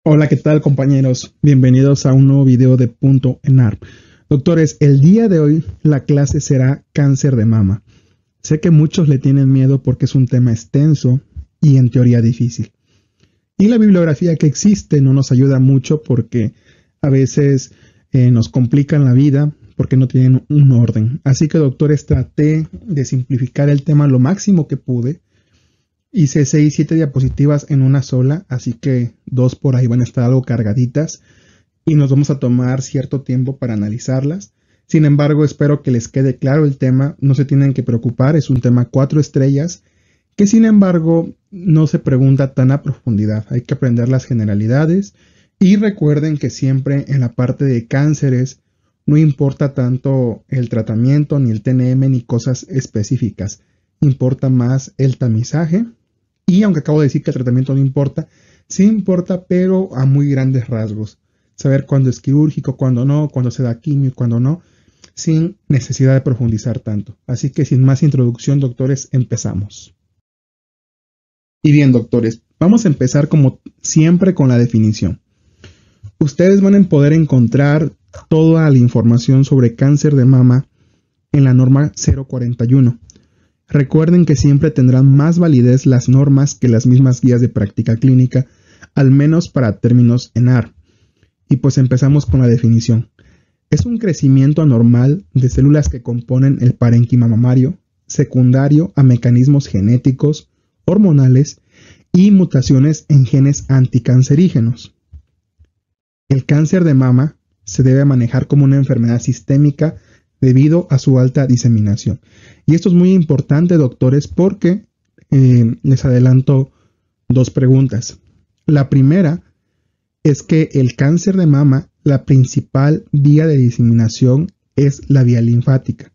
Hola, ¿qué tal compañeros? Bienvenidos a un nuevo video de Punto ENAR. Doctores, el día de hoy la clase será cáncer de mama. Sé que muchos le tienen miedo porque es un tema extenso y en teoría difícil. Y la bibliografía que existe no nos ayuda mucho porque a veces nos complican la vida porque no tienen un orden. Así que, doctores, traté de simplificar el tema lo máximo que pude. Hice 6, 7 diapositivas en una sola, así que dos por ahí van a estar algo cargaditas y nos vamos a tomar cierto tiempo para analizarlas. Sin embargo, espero que les quede claro el tema, no se tienen que preocupar, es un tema 4 estrellas que sin embargo no se pregunta tan a profundidad, hay que aprender las generalidades y recuerden que siempre en la parte de cánceres no importa tanto el tratamiento ni el TNM ni cosas específicas, importa más el tamizaje. Y aunque acabo de decir que el tratamiento no importa, sí importa, pero a muy grandes rasgos. Saber cuándo es quirúrgico, cuándo no, cuándo se da quimio y cuándo no, sin necesidad de profundizar tanto. Así que sin más introducción, doctores, empezamos. Y bien, doctores, vamos a empezar como siempre con la definición. Ustedes van a poder encontrar toda la información sobre cáncer de mama en la norma 041. Recuerden que siempre tendrán más validez las normas que las mismas guías de práctica clínica, al menos para términos ENAR. Y pues empezamos con la definición. Es un crecimiento anormal de células que componen el parénquima mamario, secundario a mecanismos genéticos, hormonales y mutaciones en genes anticancerígenos. El cáncer de mama se debe manejar como una enfermedad sistémica debido a su alta diseminación. Y esto es muy importante, doctores, porque les adelanto dos preguntas. La primera es que el cáncer de mama, la principal vía de diseminación es la vía linfática.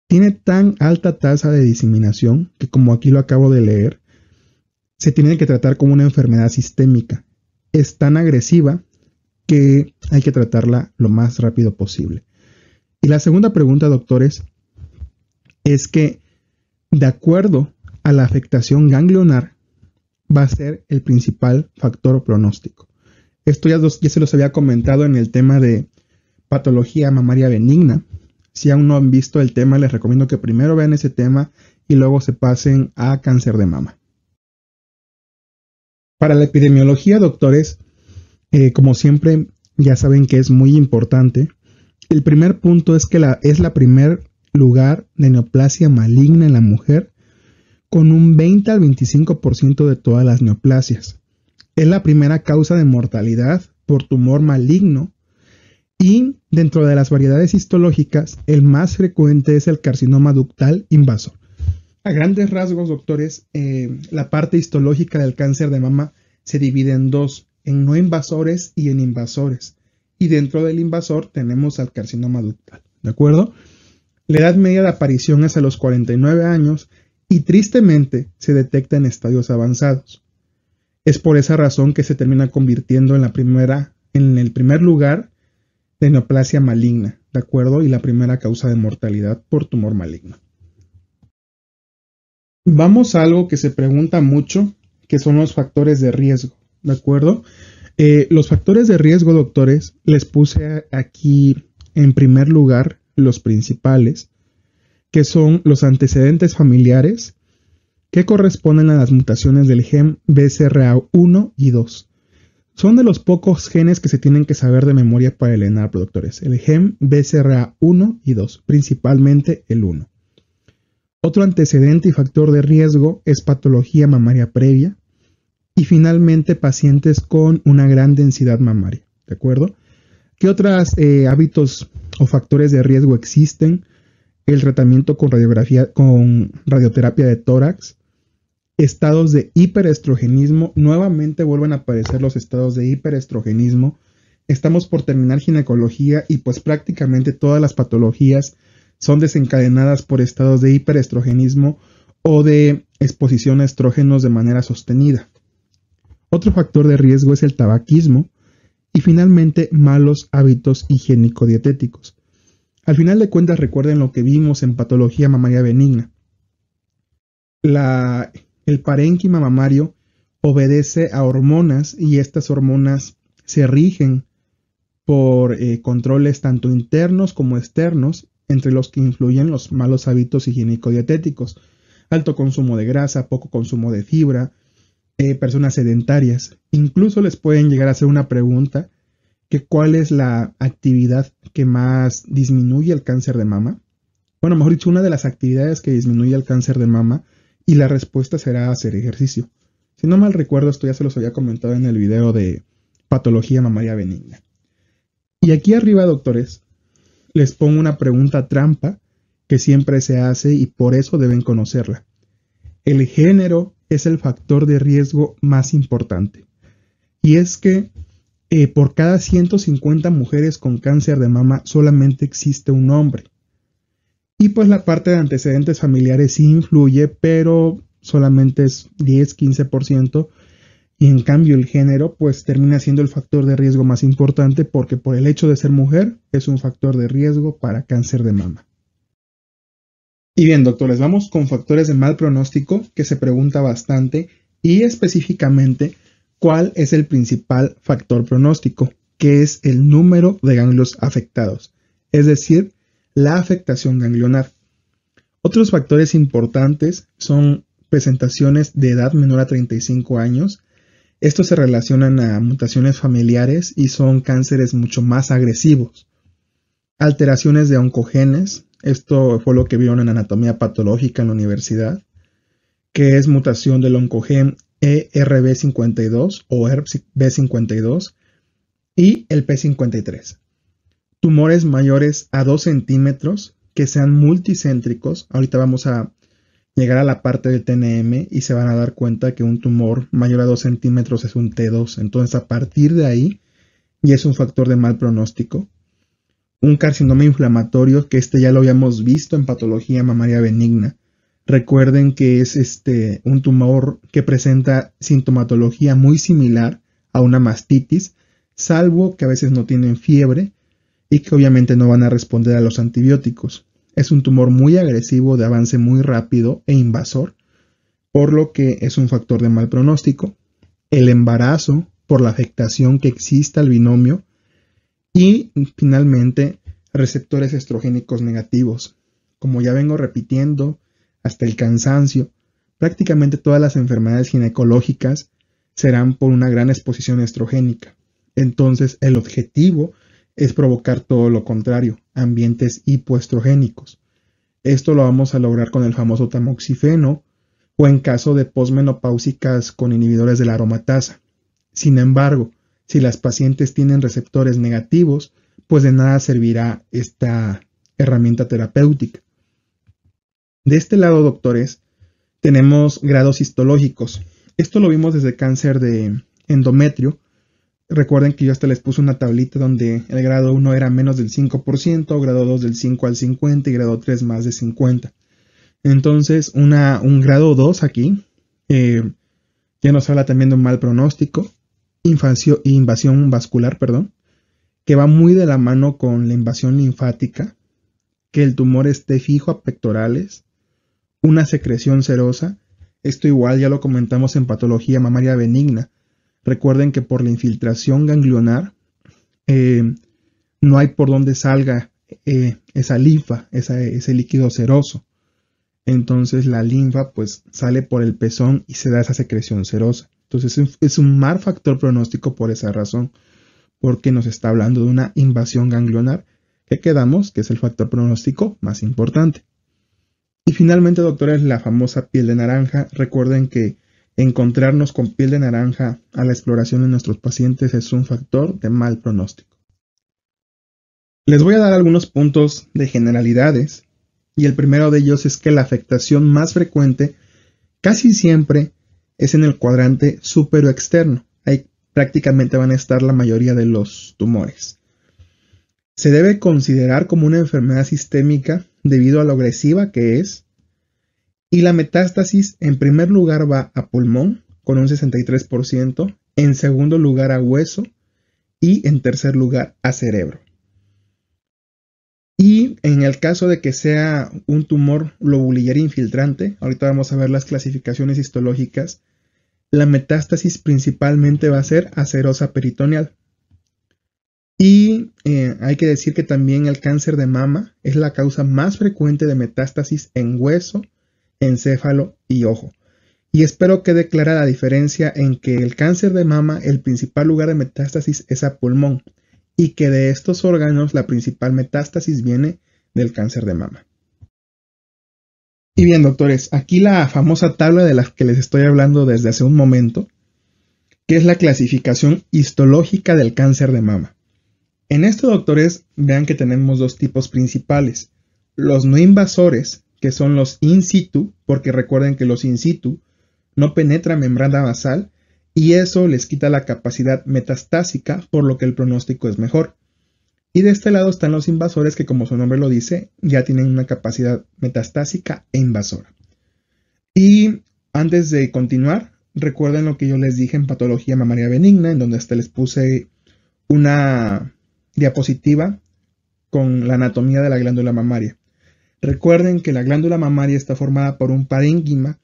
Tiene tan alta tasa de diseminación que, como aquí lo acabo de leer, se tiene que tratar como una enfermedad sistémica. Es tan agresiva que hay que tratarla lo más rápido posible. Y la segunda pregunta, doctores, es que de acuerdo a la afectación ganglionar va a ser el principal factor pronóstico. Esto ya se los había comentado en el tema de patología mamaria benigna. Si aún no han visto el tema, les recomiendo que primero vean ese tema y luego se pasen a cáncer de mama. Para la epidemiología, doctores, como siempre ya saben que es muy importante. El primer punto es que es la primer lugar de neoplasia maligna en la mujer, con un 20 al 25% de todas las neoplasias. Es la primera causa de mortalidad por tumor maligno y dentro de las variedades histológicas, el más frecuente es el carcinoma ductal invasor. A grandes rasgos, doctores, la parte histológica del cáncer de mama se divide en dos, en no invasores y en invasores. Y dentro del invasor tenemos al carcinoma ductal, ¿de acuerdo? La edad media de aparición es a los 49 años y tristemente se detecta en estadios avanzados. Es por esa razón que se termina convirtiendo en el primer lugar de neoplasia maligna, ¿de acuerdo? Y la primera causa de mortalidad por tumor maligno. Vamos a algo que se pregunta mucho, que son los factores de riesgo, ¿de acuerdo? Los factores de riesgo, doctores, les puse aquí en primer lugar los principales, que son los antecedentes familiares, que corresponden a las mutaciones del gen BCRA1 y 2. Son de los pocos genes que se tienen que saber de memoria para el ENARP, doctores. El gen BCRA1 y 2, principalmente el 1. Otro antecedente y factor de riesgo es patología mamaria previa. Y finalmente, pacientes con una gran densidad mamaria, ¿de acuerdo? ¿Qué otros hábitos o factores de riesgo existen? El tratamiento con radioterapia de tórax, estados de hiperestrogenismo, nuevamente vuelven a aparecer los estados de hiperestrogenismo. Estamos por terminar ginecología y pues prácticamente todas las patologías son desencadenadas por estados de hiperestrogenismo o de exposición a estrógenos de manera sostenida. Otro factor de riesgo es el tabaquismo y finalmente malos hábitos higiénico-dietéticos. Al final de cuentas, recuerden lo que vimos en patología mamaria benigna. El parénquima mamario obedece a hormonas y estas hormonas se rigen por controles tanto internos como externos, entre los que influyen los malos hábitos higiénico-dietéticos, alto consumo de grasa, poco consumo de fibra, personas sedentarias. Incluso les pueden llegar a hacer una pregunta que cuál es la actividad que más disminuye el cáncer de mama. Bueno, mejor dicho, una de las actividades que disminuye el cáncer de mama, y la respuesta será hacer ejercicio. Si no mal recuerdo, esto ya se los había comentado en el video de patología mamaria benigna. Y aquí arriba, doctores, les pongo una pregunta trampa que siempre se hace y por eso deben conocerla. El género es el factor de riesgo más importante. Y es que por cada 150 mujeres con cáncer de mama solamente existe un hombre. Y pues la parte de antecedentes familiares sí influye, pero solamente es 10-15%. Y en cambio el género pues termina siendo el factor de riesgo más importante porque por el hecho de ser mujer es un factor de riesgo para cáncer de mama. Y bien, doctores, vamos con factores de mal pronóstico que se pregunta bastante y específicamente cuál es el principal factor pronóstico, que es el número de ganglios afectados, es decir, la afectación ganglionar. Otros factores importantes son presentaciones de edad menor a 35 años. Estos se relacionan a mutaciones familiares y son cánceres mucho más agresivos. Alteraciones de oncogenes, esto fue lo que vieron en anatomía patológica en la universidad, que es mutación del oncogen ERB52 o ERB52 y el P53. Tumores mayores a 2 centímetros que sean multicéntricos. Ahorita vamos a llegar a la parte del TNM y se van a dar cuenta que un tumor mayor a 2 centímetros es un T2. Entonces a partir de ahí ya es un factor de mal pronóstico. Un carcinoma inflamatorio, que ya lo habíamos visto en patología mamaria benigna. Recuerden que es un tumor que presenta sintomatología muy similar a una mastitis, salvo que a veces no tienen fiebre y que obviamente no van a responder a los antibióticos. Es un tumor muy agresivo, de avance muy rápido e invasor, por lo que es un factor de mal pronóstico. El embarazo, por la afectación que existe al binomio. Y finalmente, receptores estrogénicos negativos. Como ya vengo repitiendo, hasta el cansancio, prácticamente todas las enfermedades ginecológicas serán por una gran exposición estrogénica. Entonces, el objetivo es provocar todo lo contrario, ambientes hipoestrogénicos. Esto lo vamos a lograr con el famoso tamoxifeno o en caso de posmenopáusicas con inhibidores de la aromatasa. Sin embargo, si las pacientes tienen receptores negativos, pues de nada servirá esta herramienta terapéutica. De este lado, doctores, tenemos grados histológicos. Esto lo vimos desde cáncer de endometrio. Recuerden que yo hasta les puse una tablita donde el grado 1 era menos del 5%, grado 2 del 5 al 50 y grado 3 más de 50. Entonces, un grado 2 aquí ya nos habla también de un mal pronóstico. Invasión vascular, que va muy de la mano con la invasión linfática, que el tumor esté fijo a pectorales, una secreción serosa. Esto igual ya lo comentamos en patología mamaria benigna. Recuerden que por la infiltración ganglionar no hay por donde salga esa linfa, ese líquido seroso. Entonces la linfa pues sale por el pezón y se da esa secreción serosa. Entonces es un mal factor pronóstico por esa razón, porque nos está hablando de una invasión ganglionar que quedamos que es el factor pronóstico más importante. Y finalmente, doctores, la famosa piel de naranja. Recuerden que encontrarnos con piel de naranja a la exploración de nuestros pacientes es un factor de mal pronóstico. Les voy a dar algunos puntos de generalidades y el primero de ellos es que la afectación más frecuente casi siempre es en el cuadrante superoexterno. Ahí prácticamente van a estar la mayoría de los tumores. Se debe considerar como una enfermedad sistémica debido a lo agresiva que es. Y la metástasis en primer lugar va a pulmón con un 63%, en segundo lugar a hueso y en tercer lugar a cerebro. Y en el caso de que sea un tumor lobulillar infiltrante, ahorita vamos a ver las clasificaciones histológicas, la metástasis principalmente va a ser acerosa peritoneal. Y hay que decir que también el cáncer de mama es la causa más frecuente de metástasis en hueso, encéfalo y ojo. Y espero quede clara la diferencia en que el cáncer de mama, el principal lugar de metástasis es a pulmón, y que de estos órganos la principal metástasis viene del cáncer de mama. Y bien, doctores, aquí la famosa tabla de la que les estoy hablando desde hace un momento, que es la clasificación histológica del cáncer de mama. En esto, doctores, vean que tenemos dos tipos principales. Los no invasores, que son los in situ, porque recuerden que los in situ no penetran membrana basal y eso les quita la capacidad metastásica, por lo que el pronóstico es mejor. Y de este lado están los invasores que, como su nombre lo dice, ya tienen una capacidad metastásica e invasora. Y antes de continuar, recuerden lo que yo les dije en patología mamaria benigna, en donde hasta les puse una diapositiva con la anatomía de la glándula mamaria. Recuerden que la glándula mamaria está formada por un parénquima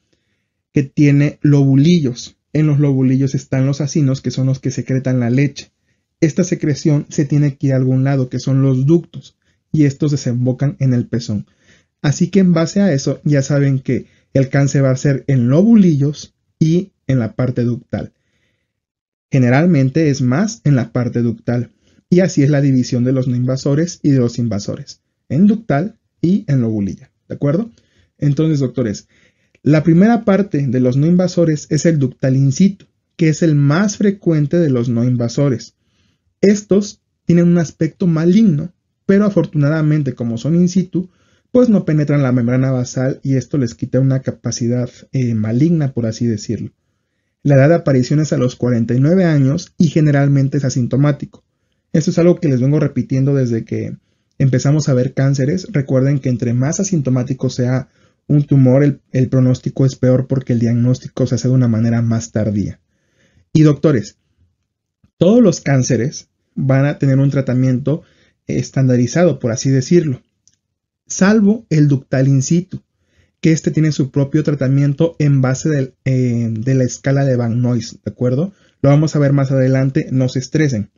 que tiene lobulillos. En los lobulillos están los acinos, que son los que secretan la leche. Esta secreción se tiene que ir a algún lado, que son los ductos, y estos desembocan en el pezón. Así que en base a eso ya saben que el cáncer va a ser en lobulillos y en la parte ductal. Generalmente es más en la parte ductal, y así es la división de los no invasores y de los invasores, en ductal y en lobulilla, ¿de acuerdo? Entonces, doctores, la primera parte de los no invasores es el ductal in situ, que es el más frecuente de los no invasores. Estos tienen un aspecto maligno, pero afortunadamente, como son in situ, pues no penetran la membrana basal y esto les quita una capacidad maligna, por así decirlo. La edad de aparición es a los 49 años y generalmente es asintomático. Esto es algo que les vengo repitiendo desde que empezamos a ver cánceres. Recuerden que entre más asintomático sea un tumor, el pronóstico es peor porque el diagnóstico se hace de una manera más tardía. Y doctores, todos los cánceres van a tener un tratamiento estandarizado, por así decirlo, salvo el ductal in situ, que este tiene su propio tratamiento en base de la escala de Van Nuys, ¿de acuerdo? Lo vamos a ver más adelante, no se estresen.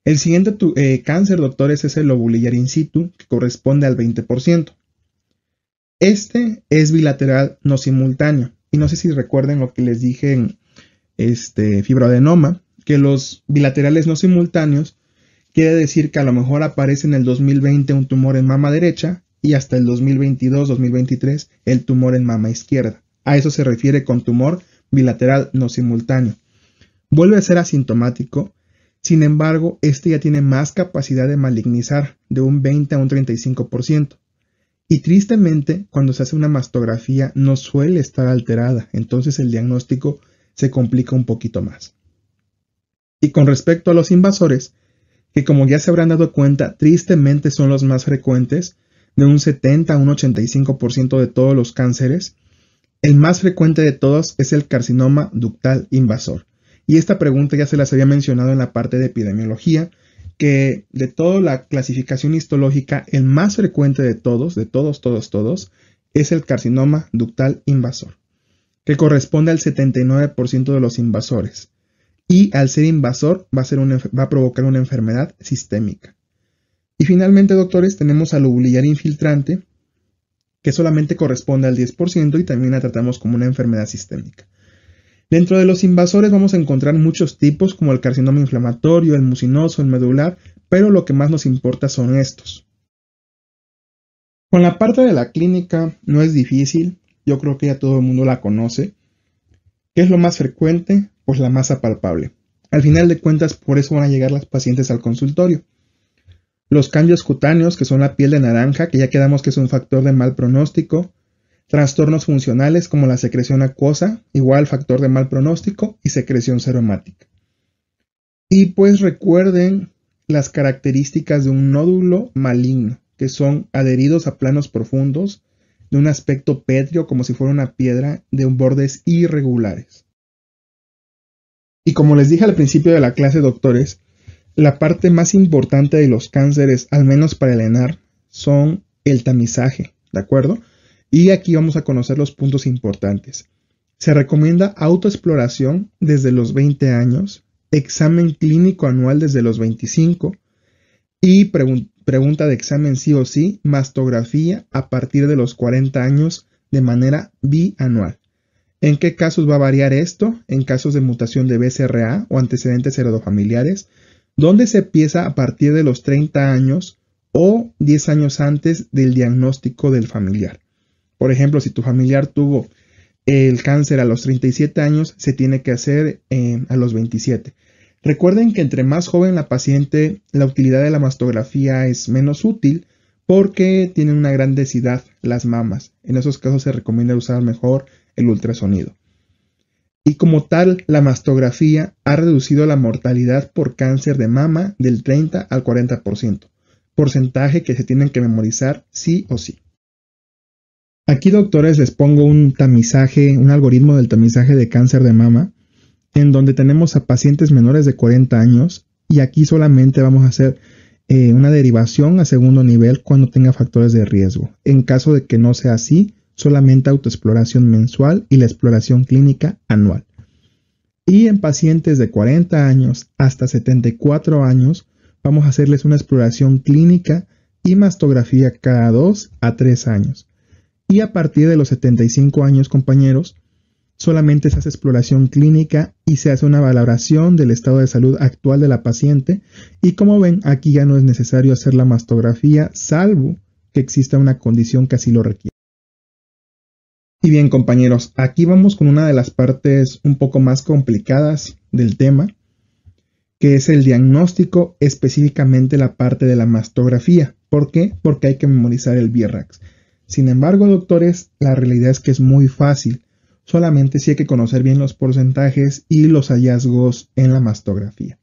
El siguiente cáncer, doctores, es el lobulillar in situ, que corresponde al 20%. Este es bilateral no simultáneo, y no sé si recuerden lo que les dije en fibroadenoma, que los bilaterales no simultáneos quiere decir que a lo mejor aparece en el 2020 un tumor en mama derecha y hasta el 2022-2023 el tumor en mama izquierda. A eso se refiere con tumor bilateral no simultáneo. Vuelve a ser asintomático, sin embargo, este ya tiene más capacidad de malignizar, de un 20 a un 35%. Y tristemente, cuando se hace una mastografía no suele estar alterada, entonces el diagnóstico se complica un poquito más. Y con respecto a los invasores, que como ya se habrán dado cuenta, tristemente son los más frecuentes, de un 70 a un 85% de todos los cánceres, el más frecuente de todos es el carcinoma ductal invasor. Y esta pregunta ya se las había mencionado en la parte de epidemiología, que de toda la clasificación histológica, el más frecuente de todos, es el carcinoma ductal invasor, que corresponde al 79% de los invasores. Y al ser invasor va a provocar una enfermedad sistémica. Y finalmente, doctores, tenemos al lobulillar infiltrante, que solamente corresponde al 10% y también la tratamos como una enfermedad sistémica. Dentro de los invasores vamos a encontrar muchos tipos como el carcinoma inflamatorio, el mucinoso, el medular, pero lo que más nos importa son estos. Con la parte de la clínica no es difícil, yo creo que ya todo el mundo la conoce. ¿Qué es lo más frecuente? Pues la masa palpable. Al final de cuentas, por eso van a llegar las pacientes al consultorio. Los cambios cutáneos, que son la piel de naranja, que ya quedamos que es un factor de mal pronóstico. Trastornos funcionales como la secreción acuosa, igual factor de mal pronóstico, y secreción seromática. Y pues recuerden las características de un nódulo maligno, que son adheridos a planos profundos, de un aspecto pétreo como si fuera una piedra, de bordes irregulares. Y como les dije al principio de la clase, doctores, la parte más importante de los cánceres, al menos para el ENAR, son el tamizaje, ¿de acuerdo? Y aquí vamos a conocer los puntos importantes. Se recomienda autoexploración desde los 20 años, examen clínico anual desde los 25 y pregunta de examen sí o sí, mastografía a partir de los 40 años de manera bianual. ¿En qué casos va a variar esto? En casos de mutación de BCRA o antecedentes heredofamiliares, donde se empieza a partir de los 30 años o 10 años antes del diagnóstico del familiar. Por ejemplo, si tu familiar tuvo el cáncer a los 37 años, se tiene que hacer a los 27. Recuerden que entre más joven la paciente, la utilidad de la mastografía es menos útil porque tienen una gran densidad las mamas. En esos casos se recomienda usar mejor el ultrasonido. Y como tal, la mastografía ha reducido la mortalidad por cáncer de mama del 30 al 40%, porcentaje que se tienen que memorizar sí o sí. Aquí, doctores, les pongo un tamizaje, un algoritmo del tamizaje de cáncer de mama, en donde tenemos a pacientes menores de 40 años y aquí solamente vamos a hacer una derivación a segundo nivel cuando tenga factores de riesgo. En caso de que no sea así, solamente autoexploración mensual y la exploración clínica anual. Y en pacientes de 40 años hasta 74 años, vamos a hacerles una exploración clínica y mastografía cada 2 a 3 años. Y a partir de los 75 años, compañeros, solamente se hace exploración clínica y se hace una valoración del estado de salud actual de la paciente. Y como ven, aquí ya no es necesario hacer la mastografía, salvo que exista una condición que así lo requiera. Y bien, compañeros, aquí vamos con una de las partes un poco más complicadas del tema, que es el diagnóstico, específicamente la parte de la mastografía. ¿Por qué? Porque hay que memorizar el BRAX. Sin embargo, doctores, la realidad es que es muy fácil. Solamente sí hay que conocer bien los porcentajes y los hallazgos en la mastografía.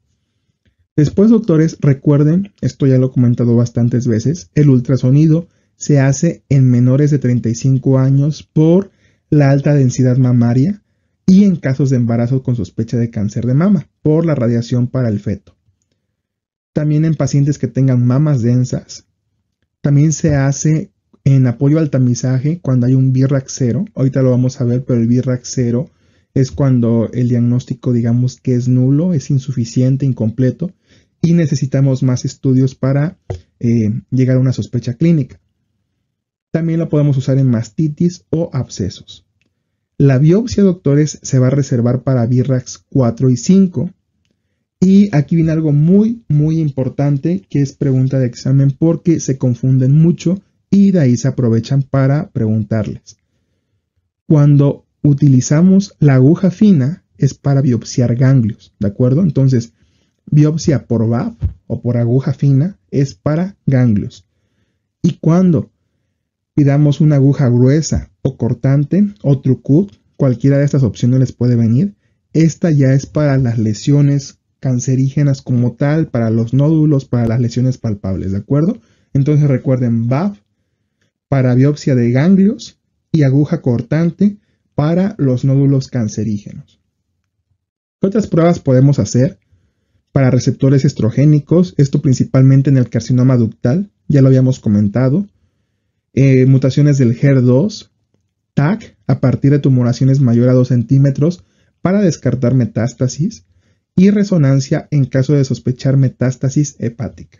Después, doctores, recuerden, esto ya lo he comentado bastantes veces, el ultrasonido se hace en menores de 35 años por la alta densidad mamaria y en casos de embarazo con sospecha de cáncer de mama por la radiación para el feto. También en pacientes que tengan mamas densas. También se hace en apoyo al tamizaje cuando hay un BRAX 0. Ahorita lo vamos a ver, pero el BRAX 0 es cuando el diagnóstico, digamos, que es nulo, es insuficiente, incompleto y necesitamos más estudios para llegar a una sospecha clínica. También lo podemos usar en mastitis o abscesos. La biopsia, doctores, se va a reservar para BRAX 4 y 5. Y aquí viene algo muy, muy importante, que es pregunta de examen porque se confunden mucho y de ahí se aprovechan para preguntarles. Cuando utilizamos la aguja fina es para biopsiar ganglios, ¿de acuerdo? Entonces, biopsia por VAP o por aguja fina es para ganglios. Y cuando pidamos una aguja gruesa o cortante o TrueCut, cualquiera de estas opciones les puede venir. Esta ya es para las lesiones cancerígenas como tal, para los nódulos, para las lesiones palpables, ¿de acuerdo? Entonces recuerden VAP para biopsia de ganglios y aguja cortante para los nódulos cancerígenos. ¿Qué otras pruebas podemos hacer para receptores estrogénicos? Esto principalmente en el carcinoma ductal, ya lo habíamos comentado. Mutaciones del HER2, TAC a partir de tumoraciones mayor a 2 centímetros para descartar metástasis y resonancia en caso de sospechar metástasis hepática.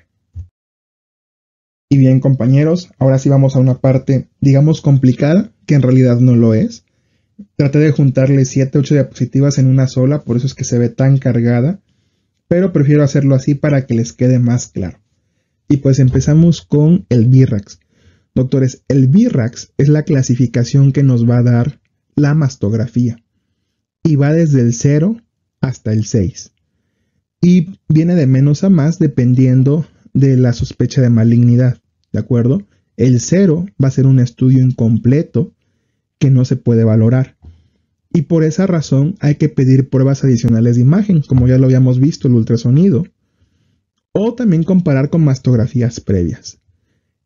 Y bien, compañeros, ahora sí vamos a una parte, digamos, complicada, que en realidad no lo es. Traté de juntarle 7 u 8 diapositivas en una sola, por eso es que se ve tan cargada, pero prefiero hacerlo así para que les quede más claro. Y pues empezamos con el BRAX. Doctores, el BRAX es la clasificación que nos va a dar la mastografía y va desde el 0 hasta el 6 y viene de menos a más dependiendo de la sospecha de malignidad, ¿de acuerdo? El 0 va a ser un estudio incompleto que no se puede valorar y por esa razón hay que pedir pruebas adicionales de imagen, como ya lo habíamos visto, el ultrasonido, o también comparar con mastografías previas.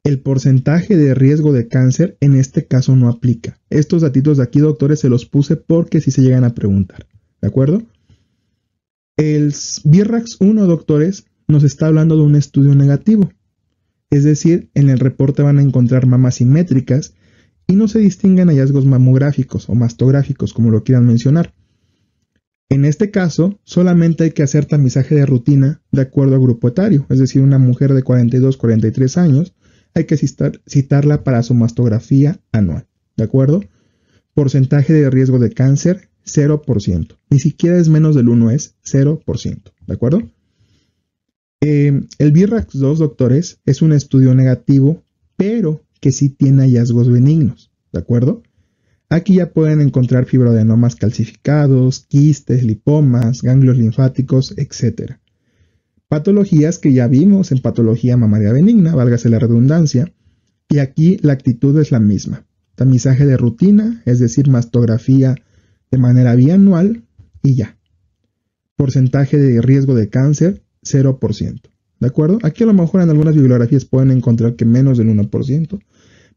El porcentaje de riesgo de cáncer en este caso no aplica. Estos datitos de aquí, doctores, se los puse porque si se llegan a preguntar, ¿de acuerdo? El BRAX 1, doctores, nos está hablando de un estudio negativo. Es decir, en el reporte van a encontrar mamas simétricas y no se distinguen hallazgos mamográficos o mastográficos, como lo quieran mencionar. En este caso, solamente hay que hacer tamizaje de rutina de acuerdo al grupo etario, es decir, una mujer de 42-43 años, hay que citarla para su mastografía anual, ¿de acuerdo? Porcentaje de riesgo de cáncer, 0%. Ni siquiera es menos del 1, es 0%, ¿de acuerdo? El BRAF2, doctores, es un estudio negativo, pero que sí tiene hallazgos benignos, ¿de acuerdo? Aquí ya pueden encontrar fibroadenomas calcificados, quistes, lipomas, ganglios linfáticos, etc. Patologías que ya vimos en patología mamaria benigna, válgase la redundancia, y aquí la actitud es la misma. Tamizaje de rutina, es decir, mastografía de manera bianual y ya. Porcentaje de riesgo de cáncer, 0%. ¿De acuerdo? Aquí a lo mejor en algunas bibliografías pueden encontrar que menos del 1%,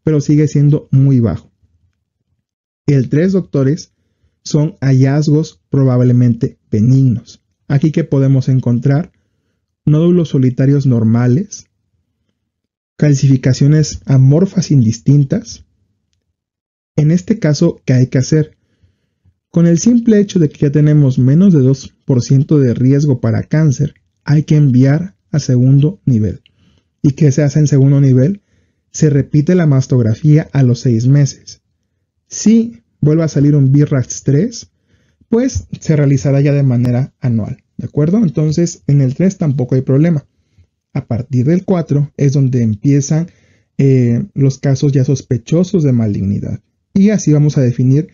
pero sigue siendo muy bajo. El 3, doctores, son hallazgos probablemente benignos. Aquí que podemos encontrar nódulos solitarios normales, calcificaciones amorfas indistintas. En este caso, ¿qué hay que hacer? Con el simple hecho de que ya tenemos menos de 2% de riesgo para cáncer, hay que enviar a segundo nivel. ¿Y qué se hace en segundo nivel? Se repite la mastografía a los 6 meses. Si vuelve a salir un BRAF3, pues se realizará ya de manera anual, ¿de acuerdo? Entonces, en el 3 tampoco hay problema. A partir del 4 es donde empiezan los casos ya sospechosos de malignidad. Y así vamos a definir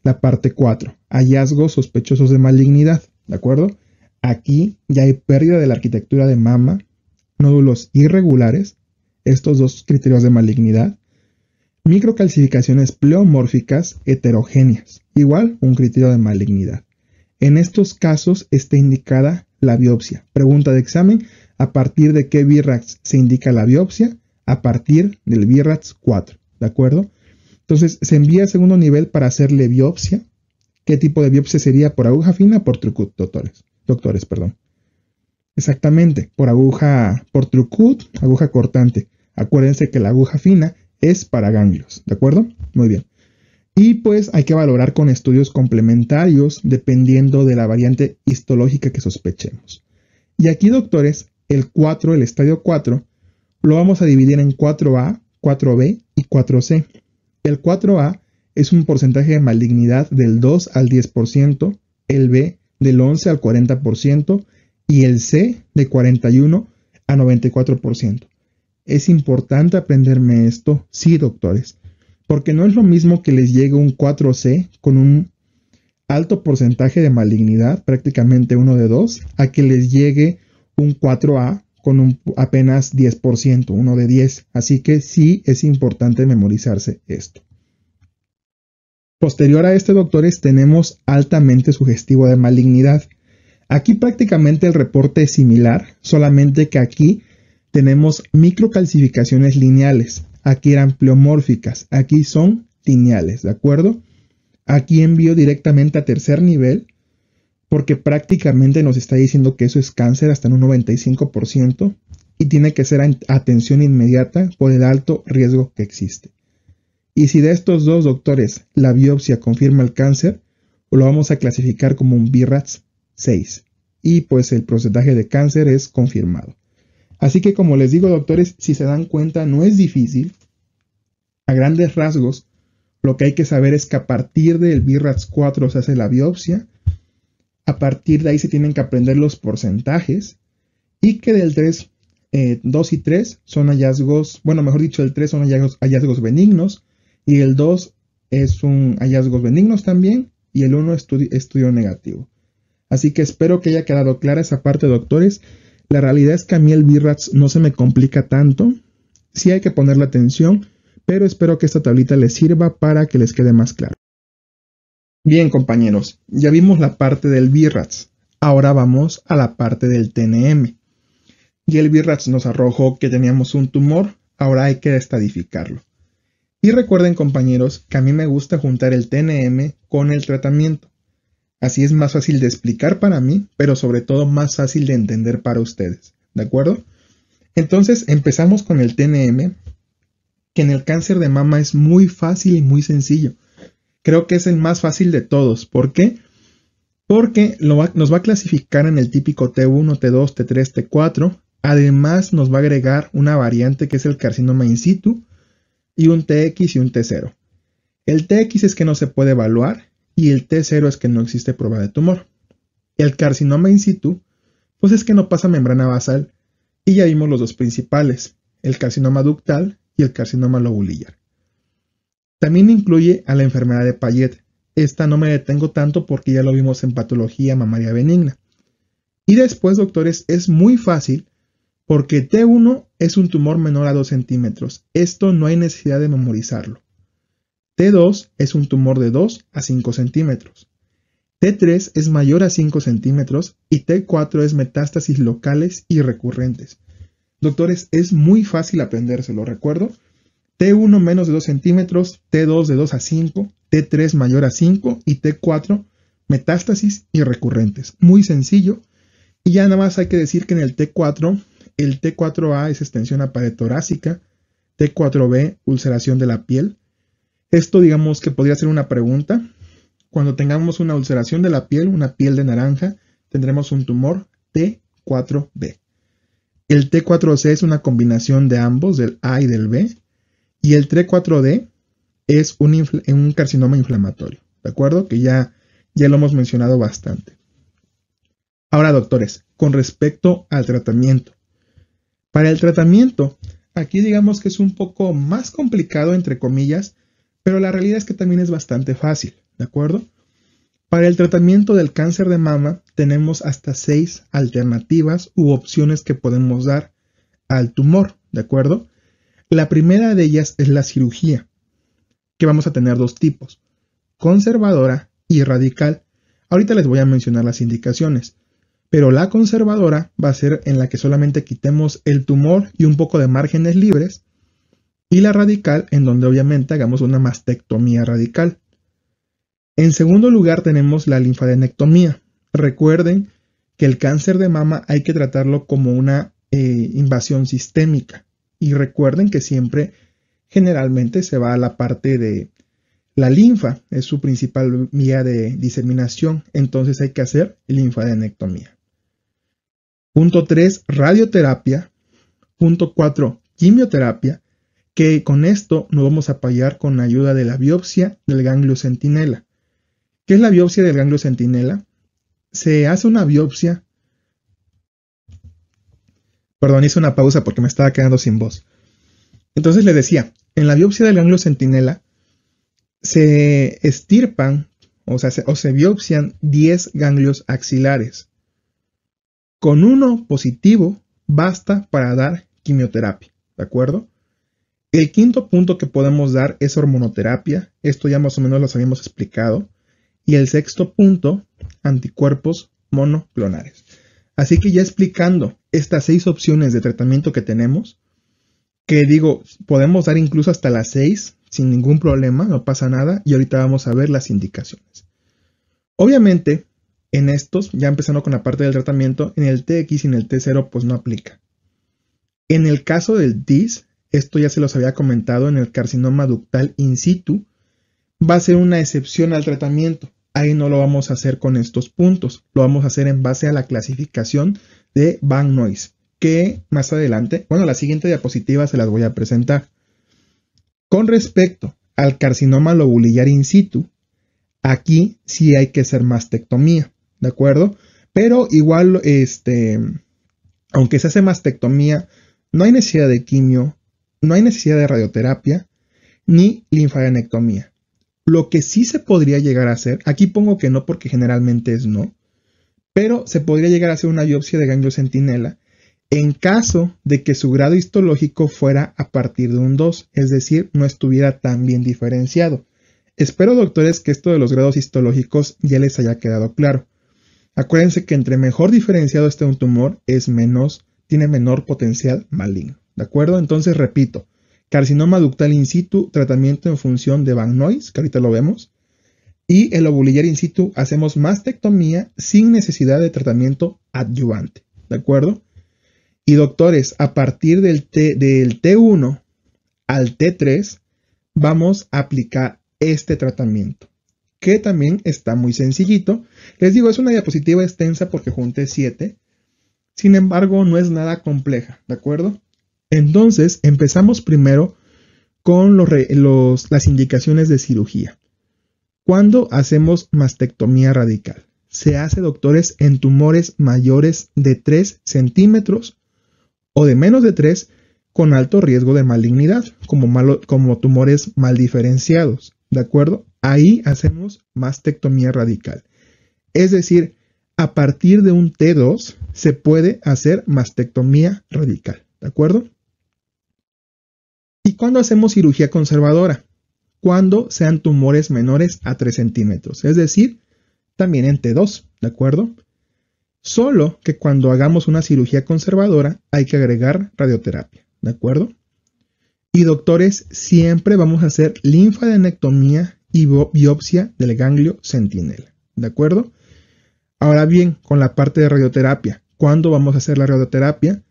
la parte 4, hallazgos sospechosos de malignidad, ¿de acuerdo? Aquí ya hay pérdida de la arquitectura de mama, nódulos irregulares, estos dos criterios de malignidad, microcalcificaciones pleomórficas heterogéneas, igual un criterio de malignidad. En estos casos está indicada la biopsia. Pregunta de examen, ¿a partir de qué BRAF se indica la biopsia? A partir del BRAF4, ¿de acuerdo? Entonces se envía a segundo nivel para hacerle biopsia. ¿Qué tipo de biopsia sería? ¿Por aguja fina o por Trucut, doctores, perdón? Exactamente, por Trucut, aguja cortante. Acuérdense que la aguja fina es para ganglios, ¿de acuerdo? Muy bien. Y pues hay que valorar con estudios complementarios dependiendo de la variante histológica que sospechemos. Y aquí, doctores, el estadio 4, lo vamos a dividir en 4A, 4B y 4C. El 4A es un porcentaje de malignidad del 2 al 10%, el B del 11 al 40% y el C de 41 a 94%. ¿Es importante aprenderme esto? Sí, doctores, porque no es lo mismo que les llegue un 4C con un alto porcentaje de malignidad, prácticamente 1 de 2, a que les llegue un 4A con un apenas 10%, 1 de 10. Así que sí es importante memorizarse esto. Posterior a este, doctores, tenemos altamente sugestivo de malignidad. Aquí prácticamente el reporte es similar, solamente que aquí tenemos microcalcificaciones lineales. Aquí eran pleomórficas, aquí son lineales, ¿de acuerdo? Aquí envío directamente a tercer nivel porque prácticamente nos está diciendo que eso es cáncer hasta en un 95% y tiene que ser atención inmediata por el alto riesgo que existe. Y si de estos dos, doctores, la biopsia confirma el cáncer, lo vamos a clasificar como un BRAF6 y pues el porcentaje de cáncer es confirmado. Así que como les digo, doctores, si se dan cuenta no es difícil. A grandes rasgos, lo que hay que saber es que a partir del BRAF4 se hace la biopsia, a partir de ahí se tienen que aprender los porcentajes y que del 3, 2 y 3 son hallazgos, bueno, mejor dicho, el 3 son hallazgos benignos y el 2 es un hallazgos benignos también y el 1 estudio negativo. Así que espero que haya quedado clara esa parte, doctores. La realidad es que a mí el BRAF no se me complica tanto. Sí hay que ponerle atención, pero espero que esta tablita les sirva para que les quede más claro. Bien, compañeros, ya vimos la parte del BRAF. Ahora vamos a la parte del TNM. Y el BRAF nos arrojó que teníamos un tumor, ahora hay que estadificarlo. Y recuerden, compañeros, que a mí me gusta juntar el TNM con el tratamiento. Así es más fácil de explicar para mí, pero sobre todo más fácil de entender para ustedes, ¿de acuerdo? Entonces empezamos con el TNM, que en el cáncer de mama es muy fácil y muy sencillo. Creo que es el más fácil de todos. ¿Por qué? Porque nos va a clasificar en el típico T1, T2, T3, T4. Además nos va a agregar una variante que es el carcinoma in situ y un TX y un T0. El TX es que no se puede evaluar y el T0 es que no existe prueba de tumor. El carcinoma in situ, pues es que no pasa membrana basal y ya vimos los dos principales, el carcinoma ductal y el carcinoma lobulillar. También incluye a la enfermedad de Payet. Esta no me detengo tanto porque ya lo vimos en patología mamaria benigna. Y después, doctores, es muy fácil porque T1 es un tumor menor a 2 centímetros. Esto no hay necesidad de memorizarlo. T2 es un tumor de 2 a 5 centímetros. T3 es mayor a 5 centímetros y T4 es metástasis locales y recurrentes. Doctores, es muy fácil aprendérselo, recuerdo. T1 menos de 2 centímetros, T2 de 2 a 5, T3 mayor a 5 y T4 metástasis y recurrentes. Muy sencillo. Y ya nada más hay que decir que en el T4A es extensión a pared torácica, T4B ulceración de la piel. Esto digamos que podría ser una pregunta. Cuando tengamos una ulceración de la piel, una piel de naranja, tendremos un tumor T4B. El T4C es una combinación de ambos, del A y del B. Y el T4D es un carcinoma inflamatorio, ¿de acuerdo? Que ya lo hemos mencionado bastante. Ahora, doctores, con respecto al tratamiento. Para el tratamiento, aquí digamos que es un poco más complicado, entre comillas, pero la realidad es que también es bastante fácil, ¿de acuerdo? Para el tratamiento del cáncer de mama tenemos hasta 6 alternativas u opciones que podemos dar al tumor, ¿de acuerdo? La primera de ellas es la cirugía, que vamos a tener dos tipos, conservadora y radical. Ahorita les voy a mencionar las indicaciones, pero la conservadora va a ser en la que solamente quitemos el tumor y un poco de márgenes libres, y la radical en donde obviamente hagamos una mastectomía radical. En segundo lugar tenemos la linfadenectomía. Recuerden que el cáncer de mama hay que tratarlo como una invasión sistémica. Y recuerden que siempre, generalmente, se va a la parte de la linfa, es su principal vía de diseminación, entonces hay que hacer linfadenectomía. Punto 3, radioterapia. Punto 4, quimioterapia, que con esto nos vamos a apoyar con la ayuda de la biopsia del ganglio centinela. ¿Qué es la biopsia del ganglio centinela? Se hace una biopsia. Perdón, hice una pausa porque me estaba quedando sin voz. Entonces les decía, en la biopsia del ganglio centinela se estirpan, o se biopsian 10 ganglios axilares. Con uno positivo basta para dar quimioterapia, ¿de acuerdo? El quinto punto que podemos dar es hormonoterapia, esto ya más o menos lo habíamos explicado. Y el sexto punto, anticuerpos monoclonales. Así que ya explicando estas 6 opciones de tratamiento que tenemos, que digo, podemos dar incluso hasta las 6 sin ningún problema, no pasa nada, y ahorita vamos a ver las indicaciones. Obviamente, en estos, ya empezando con la parte del tratamiento, en el TX y en el T0 pues no aplica. En el caso del DIS, esto ya se los había comentado, en el carcinoma ductal in situ, va a ser una excepción al tratamiento. Ahí no lo vamos a hacer con estos puntos, lo vamos a hacer en base a la clasificación de Van Nuys, que más adelante, la siguiente diapositiva se las voy a presentar. Con respecto al carcinoma lobulillar in situ, aquí sí hay que hacer mastectomía, ¿de acuerdo? Pero igual, aunque se hace mastectomía, no hay necesidad de quimio, no hay necesidad de radioterapia, ni linfadenectomía. Lo que sí se podría llegar a hacer, aquí pongo que no porque generalmente es no, pero se podría llegar a hacer una biopsia de ganglio centinela en caso de que su grado histológico fuera a partir de un 2, es decir, no estuviera tan bien diferenciado. Espero, doctores, que esto de los grados histológicos ya les haya quedado claro. Acuérdense que entre mejor diferenciado esté un tumor, tiene menor potencial maligno. ¿De acuerdo? Entonces, repito. Carcinoma ductal in situ, tratamiento en función de Van Nuys, que ahorita lo vemos. Y el lobulillar in situ, hacemos mastectomía sin necesidad de tratamiento adyuvante. ¿De acuerdo? Y doctores, a partir del T1 al T3, vamos a aplicar este tratamiento, que también está muy sencillito. Les digo, es una diapositiva extensa porque junté 7. Sin embargo, no es nada compleja, ¿de acuerdo? Entonces, empezamos primero con las indicaciones de cirugía. ¿Cuándo hacemos mastectomía radical? Se hace, doctores, en tumores mayores de 3 centímetros o de menos de 3 con alto riesgo de malignidad, como tumores mal diferenciados, ¿de acuerdo? Ahí hacemos mastectomía radical. Es decir, a partir de un T2 se puede hacer mastectomía radical, ¿de acuerdo? ¿Y cuándo hacemos cirugía conservadora? Cuando sean tumores menores a 3 centímetros, es decir, también en T2, ¿de acuerdo? Solo que cuando hagamos una cirugía conservadora hay que agregar radioterapia, ¿de acuerdo? Y doctores, siempre vamos a hacer linfadenectomía y biopsia del ganglio centinela, ¿de acuerdo? Ahora bien, con la parte de radioterapia, ¿cuándo vamos a hacer la radioterapia?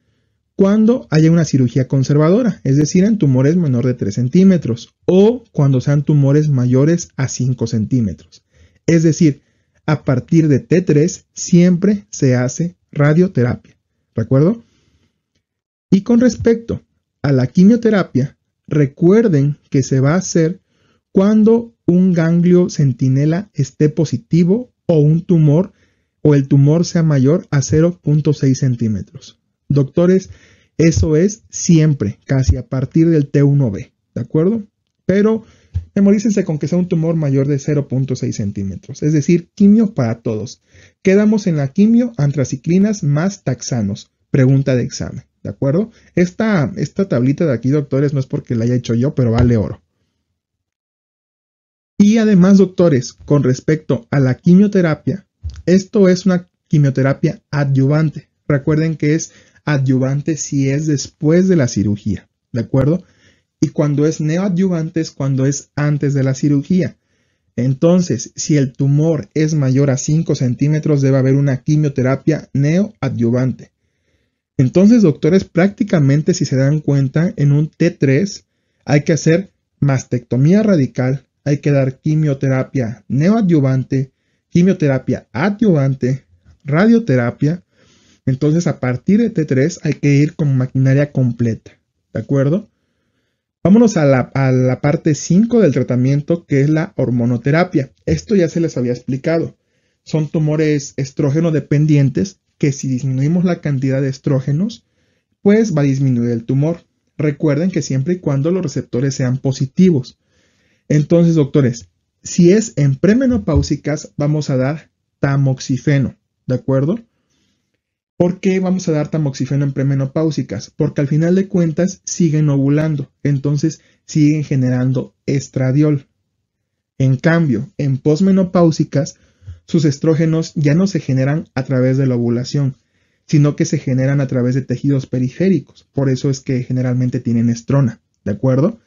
Cuando haya una cirugía conservadora, es decir, en tumores menores de 3 centímetros o cuando sean tumores mayores a 5 centímetros. Es decir, a partir de T3 siempre se hace radioterapia, ¿de acuerdo? Y con respecto a la quimioterapia, recuerden que se va a hacer cuando un ganglio centinela esté positivo o un tumor o el tumor sea mayor a 0.6 centímetros. Doctores, eso es siempre, casi a partir del T1B, ¿de acuerdo? Pero memorícense con que sea un tumor mayor de 0.6 centímetros, es decir, quimio para todos. Quedamos en la quimio, antraciclinas más taxanos, pregunta de examen, ¿de acuerdo? Esta tablita de aquí, doctores, no es porque la haya hecho yo, pero vale oro. Y además, doctores, con respecto a la quimioterapia, esto es una quimioterapia adyuvante. Recuerden que es adyuvante si es después de la cirugía, ¿de acuerdo? Y cuando es neoadyuvante es cuando es antes de la cirugía. Entonces, si el tumor es mayor a 5 centímetros, debe haber una quimioterapia neoadyuvante. Entonces, doctores, prácticamente si se dan cuenta, en un T3 hay que hacer mastectomía radical, hay que dar quimioterapia neoadyuvante, quimioterapia adyuvante, radioterapia. Entonces, a partir de T3 hay que ir con maquinaria completa, ¿de acuerdo? Vámonos a la parte 5 del tratamiento, que es la hormonoterapia. Esto ya se les había explicado. Son tumores estrógeno dependientes que si disminuimos la cantidad de estrógenos, pues va a disminuir el tumor. Recuerden que siempre y cuando los receptores sean positivos. Entonces, doctores, si es en premenopáusicas, vamos a dar tamoxifeno, ¿de acuerdo? ¿Por qué vamos a dar tamoxifeno en premenopáusicas? Porque al final de cuentas siguen ovulando, entonces siguen generando estradiol. En cambio, en posmenopáusicas, sus estrógenos ya no se generan a través de la ovulación, sino que se generan a través de tejidos periféricos. Por eso es que generalmente tienen estrona, ¿de acuerdo?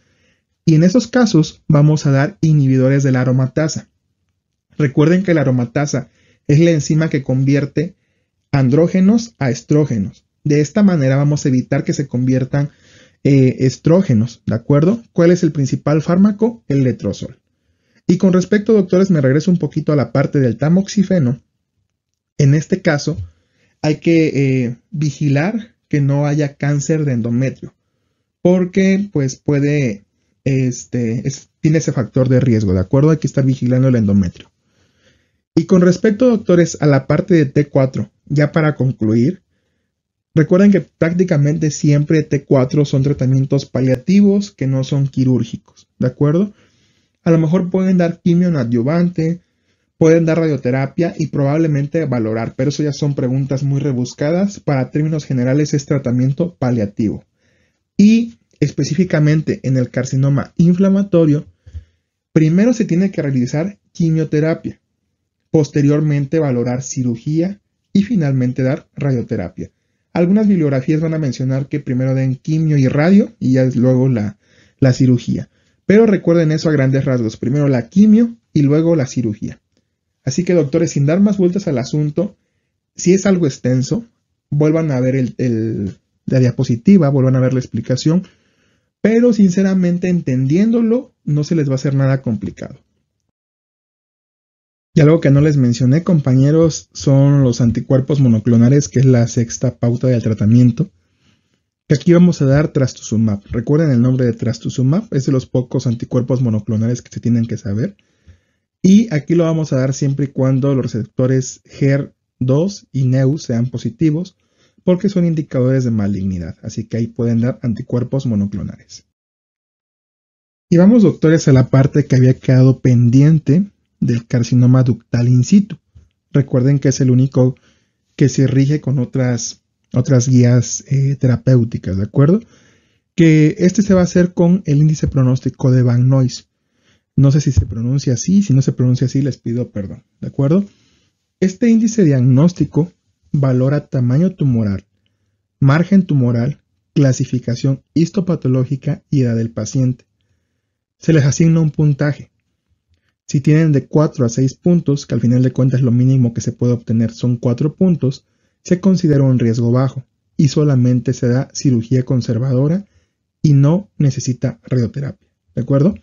Y en esos casos vamos a dar inhibidores de la aromatasa. Recuerden que la aromatasa es la enzima que convierte andrógenos a estrógenos. De esta manera vamos a evitar que se conviertan estrógenos, ¿de acuerdo? ¿Cuál es el principal fármaco? El letrozol. Y con respecto, doctores, me regreso un poquito a la parte del tamoxifeno. En este caso, hay que vigilar que no haya cáncer de endometrio, porque pues puede, tiene ese factor de riesgo, ¿de acuerdo? Hay que estar vigilando el endometrio. Y con respecto, doctores, a la parte de T4, ya para concluir, recuerden que prácticamente siempre T4 son tratamientos paliativos que no son quirúrgicos, ¿de acuerdo? A lo mejor pueden dar quimio adyuvante, pueden dar radioterapia y probablemente valorar, pero eso ya son preguntas muy rebuscadas. Para términos generales es tratamiento paliativo. Y específicamente en el carcinoma inflamatorio, primero se tiene que realizar quimioterapia, posteriormente valorar cirugía y finalmente dar radioterapia. Algunas bibliografías van a mencionar que primero den quimio y radio y ya luego la cirugía. Pero recuerden eso a grandes rasgos, primero la quimio y luego la cirugía. Así que, doctores, sin dar más vueltas al asunto, si es algo extenso, vuelvan a ver la diapositiva, vuelvan a ver la explicación, pero sinceramente entendiéndolo no se les va a hacer nada complicado. Y algo que no les mencioné, compañeros, son los anticuerpos monoclonales, que es la sexta pauta del tratamiento, que aquí vamos a dar trastuzumab. Recuerden el nombre de trastuzumab, es de los pocos anticuerpos monoclonales que se tienen que saber. Y aquí lo vamos a dar siempre y cuando los receptores HER2 y NEU sean positivos, porque son indicadores de malignidad. Así que ahí pueden dar anticuerpos monoclonales. Y vamos, doctores, a la parte que había quedado pendiente del carcinoma ductal in situ. Recuerden que es el único que se rige con otras guías terapéuticas, ¿de acuerdo? Que este se va a hacer con el índice pronóstico de Van Noys. No sé si se pronuncia así, si no se pronuncia así les pido perdón, ¿de acuerdo? Este índice diagnóstico valora tamaño tumoral, margen tumoral, clasificación histopatológica y edad del paciente. Se les asigna un puntaje. Si tienen de 4 a 6 puntos, que al final de cuentas lo mínimo que se puede obtener son 4 puntos, se considera un riesgo bajo y solamente se da cirugía conservadora y no necesita radioterapia, ¿de acuerdo?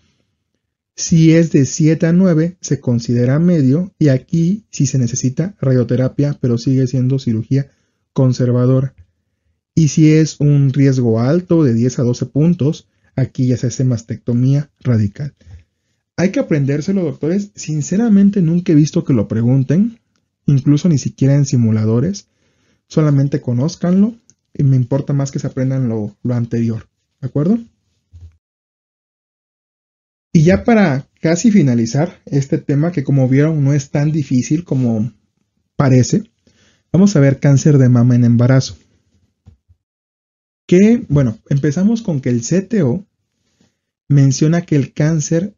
Si es de 7 a 9, se considera medio y aquí sí se necesita radioterapia, pero sigue siendo cirugía conservadora. Y si es un riesgo alto de 10 a 12 puntos, aquí ya se hace mastectomía radical. Hay que aprendérselo, doctores. Sinceramente nunca he visto que lo pregunten, incluso ni siquiera en simuladores. Solamente conózcanlo y me importa más que se aprendan lo anterior, ¿de acuerdo? Y ya para casi finalizar este tema, que como vieron no es tan difícil como parece, vamos a ver cáncer de mama en embarazo. Que, bueno, empezamos con que el CTO menciona que el cáncer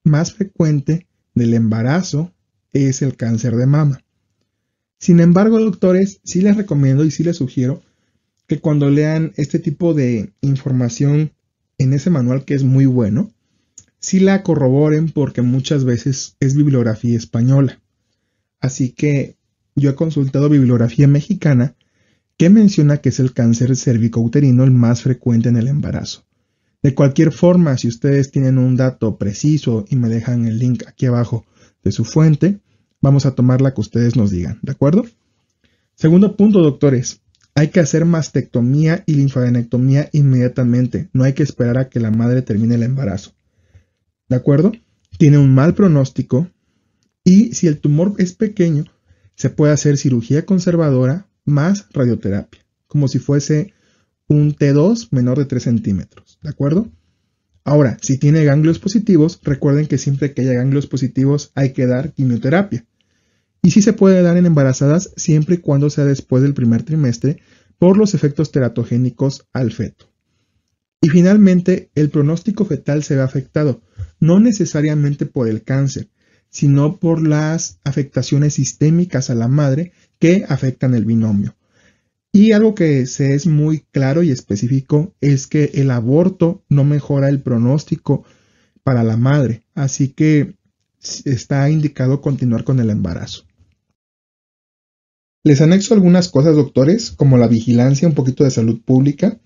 más frecuente del embarazo es el cáncer de mama. Sin embargo, doctores, sí les recomiendo y sí les sugiero que cuando lean este tipo de información en ese manual, que es muy bueno, sí la corroboren porque muchas veces es bibliografía española. Así que yo he consultado bibliografía mexicana que menciona que es el cáncer cervicouterino el más frecuente en el embarazo. De cualquier forma, si ustedes tienen un dato preciso y me dejan el link aquí abajo de su fuente, vamos a tomar la que ustedes nos digan, ¿de acuerdo? Segundo punto, doctores, hay que hacer mastectomía y linfadenectomía inmediatamente, no hay que esperar a que la madre termine el embarazo. ¿De acuerdo? Tiene un mal pronóstico y si el tumor es pequeño, se puede hacer cirugía conservadora más radioterapia, como si fuese un T2 menor de 3 centímetros, ¿de acuerdo? Ahora, si tiene ganglios positivos, recuerden que siempre que haya ganglios positivos hay que dar quimioterapia. Y sí se puede dar en embarazadas siempre y cuando sea después del primer trimestre por los efectos teratogénicos al feto. Y finalmente, el pronóstico fetal se ve afectado, no necesariamente por el cáncer, sino por las afectaciones sistémicas a la madre que afectan el binomio. Y algo que se es muy claro y específico es que el aborto no mejora el pronóstico para la madre, así que está indicado continuar con el embarazo. Les anexo algunas cosas, doctores, como la vigilancia, un poquito de salud pública.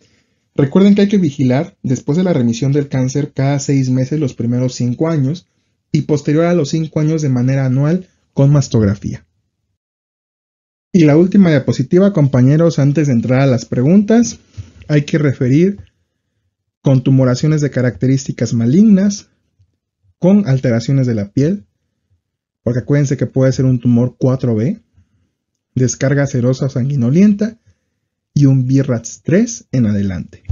Recuerden que hay que vigilar después de la remisión del cáncer cada 6 meses los primeros 5 años y posterior a los 5 años de manera anual con mastografía. Y la última diapositiva, compañeros, antes de entrar a las preguntas, hay que referir con tumoraciones de características malignas, con alteraciones de la piel, porque acuérdense que puede ser un tumor 4B, descarga serosa sanguinolienta y un BRAF 3 en adelante.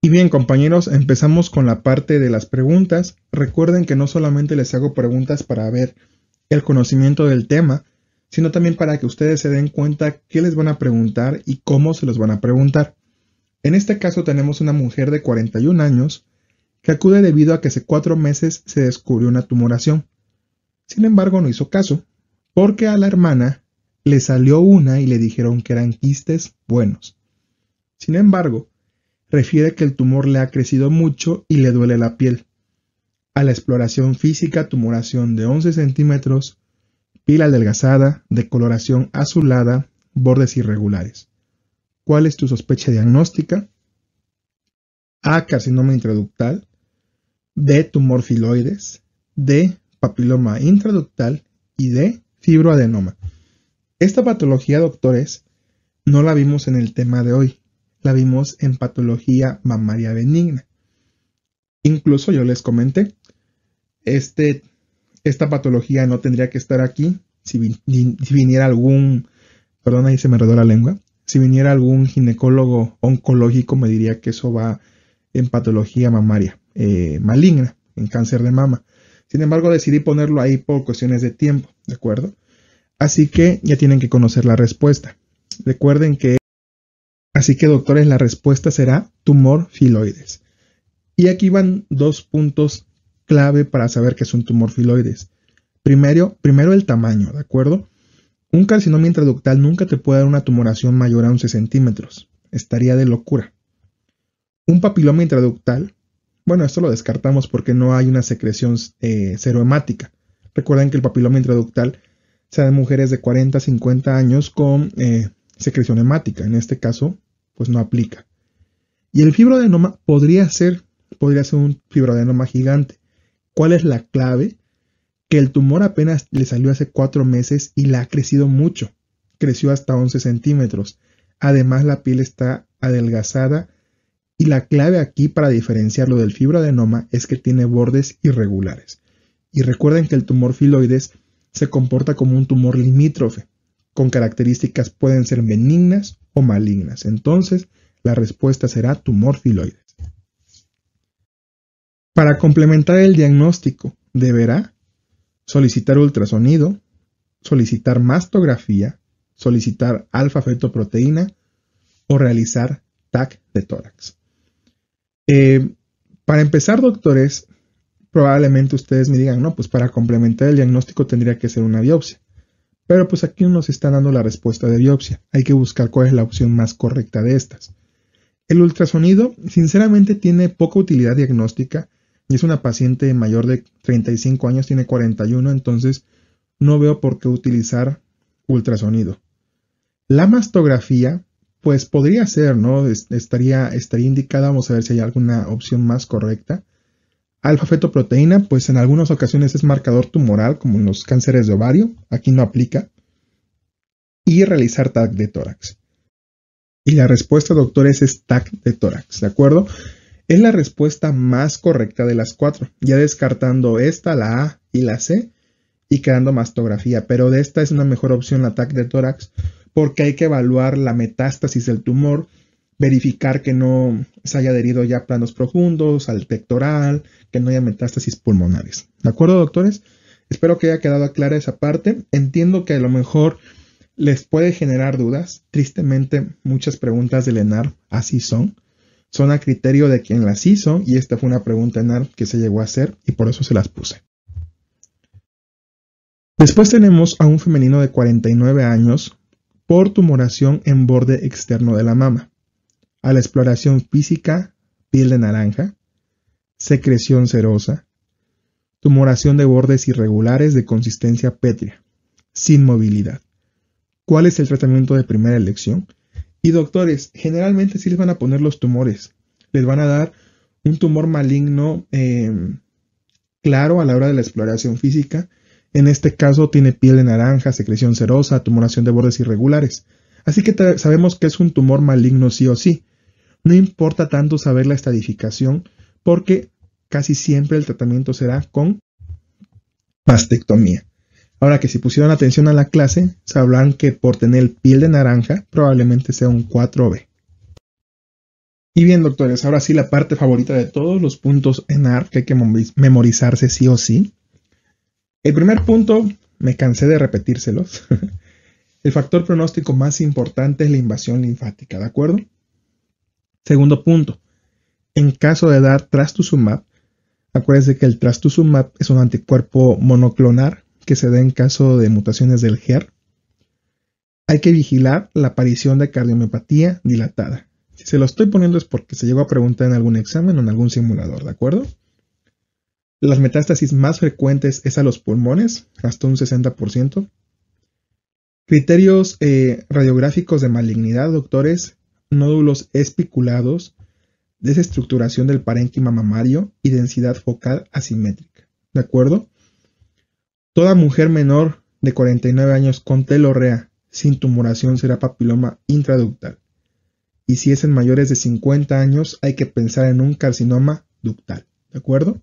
Y bien, compañeros, empezamos con la parte de las preguntas. Recuerden que no solamente les hago preguntas para ver el conocimiento del tema, sino también para que ustedes se den cuenta qué les van a preguntar y cómo se los van a preguntar. En este caso tenemos una mujer de 41 años que acude debido a que hace 4 meses se descubrió una tumoración. Sin embargo, no hizo caso, porque a la hermana le salió una y le dijeron que eran quistes buenos. Sin embargo, refiere que el tumor le ha crecido mucho y le duele la piel. A la exploración física, tumoración de 11 centímetros, piel adelgazada, de coloración azulada, bordes irregulares. ¿Cuál es tu sospecha diagnóstica? A, carcinoma intraductal, B, tumor filoides, D, papiloma intraductal y D, fibroadenoma. Esta patología, doctores, no la vimos en el tema de hoy, la vimos en patología mamaria benigna. Incluso yo les comenté, esta patología no tendría que estar aquí si viniera algún, perdón, ahí se me enredó la lengua, si viniera algún ginecólogo oncológico me diría que eso va en patología mamaria maligna, en cáncer de mama. Sin embargo, decidí ponerlo ahí por cuestiones de tiempo, ¿de acuerdo? Así que ya tienen que conocer la respuesta. Recuerden que, así que doctores, la respuesta será tumor filoides. Y aquí van dos puntos clave para saber que es un tumor filoides. Primero el tamaño, ¿de acuerdo? Un carcinoma intraductal nunca te puede dar una tumoración mayor a 11 centímetros. Estaría de locura. Un papiloma intraductal, bueno, esto lo descartamos porque no hay una secreción serohemática. Recuerden que el papiloma intraductal se da en mujeres de 40 a 50 años con secreción hemática. En este caso, pues no aplica. Y el fibroadenoma podría ser un fibroadenoma gigante. ¿Cuál es la clave? Que el tumor apenas le salió hace 4 meses y la ha crecido mucho. Creció hasta 11 centímetros. Además, la piel está adelgazada. Y la clave aquí para diferenciarlo del fibroadenoma es que tiene bordes irregulares. Y recuerden que el tumor filoides se comporta como un tumor limítrofe, con características pueden ser benignas o malignas. Entonces, la respuesta será tumor filoides. Para complementar el diagnóstico, deberá solicitar ultrasonido, solicitar mastografía, solicitar alfa-fetoproteína o realizar TAC de tórax. Para empezar, doctores, probablemente ustedes me digan, no, pues para complementar el diagnóstico tendría que ser una biopsia. Pero pues aquí nos están dando la respuesta de biopsia. Hay que buscar cuál es la opción más correcta de estas. El ultrasonido, sinceramente, tiene poca utilidad diagnóstica y es una paciente mayor de 35 años, tiene 41, entonces no veo por qué utilizar ultrasonido. La mastografía, pues podría ser, ¿no? Estaría indicada, vamos a ver si hay alguna opción más correcta. Alfa-fetoproteína, pues en algunas ocasiones es marcador tumoral, como en los cánceres de ovario, aquí no aplica. Y realizar TAC de tórax. Y la respuesta, doctores, es TAC de tórax, ¿de acuerdo? Es la respuesta más correcta de las 4, ya descartando esta, la A y la C, y quedando mastografía, pero de esta es una mejor opción la TAC de tórax, porque hay que evaluar la metástasis del tumor, verificar que no se haya adherido ya a planos profundos, al pectoral, que no haya metástasis pulmonares. ¿De acuerdo, doctores? Espero que haya quedado clara esa parte. Entiendo que a lo mejor les puede generar dudas. Tristemente, muchas preguntas del ENAR así son. Son a criterio de quien las hizo y esta fue una pregunta ENAR que se llegó a hacer y por eso se las puse. Después tenemos a un femenino de 49 años por tumoración en borde externo de la mama. A la exploración física, piel de naranja, secreción serosa, tumoración de bordes irregulares de consistencia pétrea, sin movilidad. ¿Cuál es el tratamiento de primera elección? Y doctores, generalmente sí les van a poner los tumores. Les van a dar un tumor maligno claro a la hora de la exploración física. En este caso tiene piel de naranja, secreción serosa, tumoración de bordes irregulares. Así que sabemos que es un tumor maligno sí o sí. No importa tanto saber la estadificación porque casi siempre el tratamiento será con mastectomía. Ahora que si pusieron atención a la clase, sabrán que por tener piel de naranja probablemente sea un 4B. Y bien, doctores, ahora sí la parte favorita de todos los puntos ENAR que hay que memorizarse sí o sí. El primer punto, me cansé de repetírselos. El factor pronóstico más importante es la invasión linfática, ¿de acuerdo? Segundo punto, en caso de dar trastuzumab, acuérdense que el trastuzumab es un anticuerpo monoclonal que se da en caso de mutaciones del HER. Hay que vigilar la aparición de cardiomiopatía dilatada. Si se lo estoy poniendo es porque se llegó a preguntar en algún examen o en algún simulador, ¿de acuerdo? Las metástasis más frecuentes es a los pulmones, hasta un 60%. Criterios radiográficos de malignidad, doctores, nódulos espiculados, desestructuración del parénquima mamario y densidad focal asimétrica. ¿De acuerdo? Toda mujer menor de 49 años con telorrea sin tumoración será papiloma intraductal. Y si es en mayores de 50 años, hay que pensar en un carcinoma ductal. ¿De acuerdo?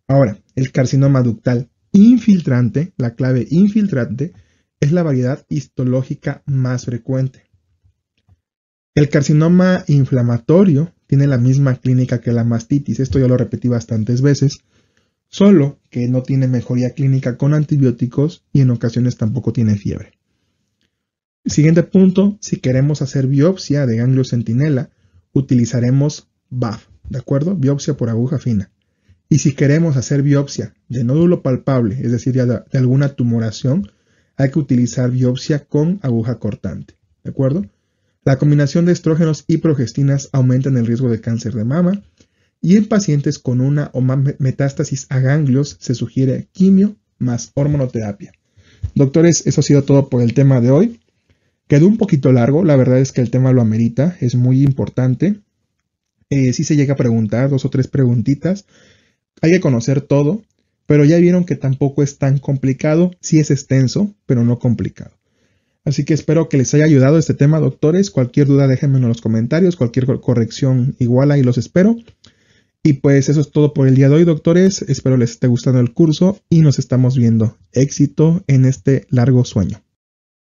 Ahora, el carcinoma ductal infiltrante, la clave infiltrante, es la variedad histológica más frecuente. El carcinoma inflamatorio tiene la misma clínica que la mastitis, esto ya lo repetí bastantes veces, solo que no tiene mejoría clínica con antibióticos y en ocasiones tampoco tiene fiebre. Siguiente punto, si queremos hacer biopsia de ganglio centinela, utilizaremos BAF, ¿de acuerdo? Biopsia por aguja fina. Y si queremos hacer biopsia de nódulo palpable, es decir, de alguna tumoración, hay que utilizar biopsia con aguja cortante, ¿de acuerdo? La combinación de estrógenos y progestinas aumenta el riesgo de cáncer de mama y en pacientes con una o más metástasis a ganglios se sugiere quimio más hormonoterapia. Doctores, eso ha sido todo por el tema de hoy. Quedó un poquito largo, la verdad es que el tema lo amerita, es muy importante. Si se llega a preguntar 2 o 3 preguntitas, hay que conocer todo, pero ya vieron que tampoco es tan complicado, sí es extenso, pero no complicado. Así que espero que les haya ayudado este tema, doctores. Cualquier duda déjenme en los comentarios, cualquier corrección igual ahí los espero. Y pues eso es todo por el día de hoy, doctores. Espero les esté gustando el curso y nos estamos viendo. Éxito en este largo sueño.